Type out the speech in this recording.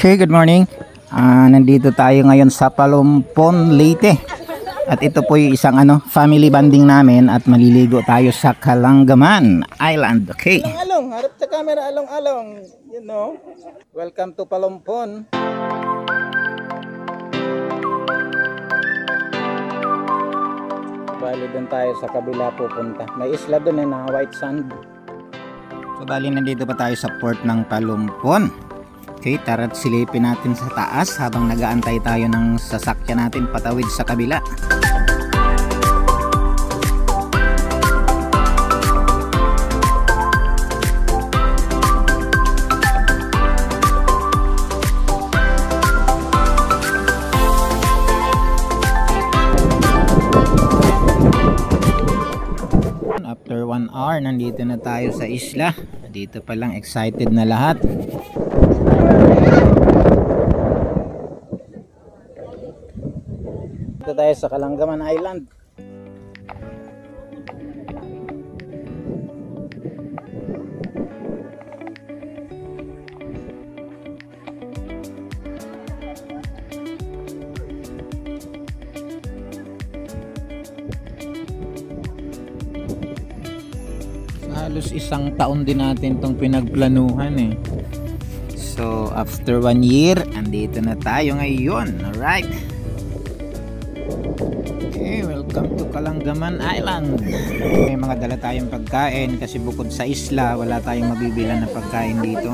Okay, good morning. Nandito tayo ngayon sa Palumpon, Leyte. At ito po yung isang family bonding namin at maliligo tayo sa Kalangaman Island. Okay. Along, harap sa camera, along. You know. Welcome to Palumpon. Bali doon tayo sa kabila pupunta. May isla doon na white sand. So bali nandito pa tayo sa port ng Palumpon. Okay, tara't silipin natin sa taas habang nag-aantay tayo ng sasakyan natin patawid sa kabila. After 1 hour, nandito na tayo sa isla. Dito pa lang excited na lahat. Dito tayo sa Kalangaman Island. Halos isang taon din natin itong pinagplanuhan eh. So after 1 year, andito na tayo ngayon. Alright. Okay, welcome to Kalangaman Island. May mga dala tayong pagkain kasi bukod sa isla, wala tayong mabibilan na pagkain dito.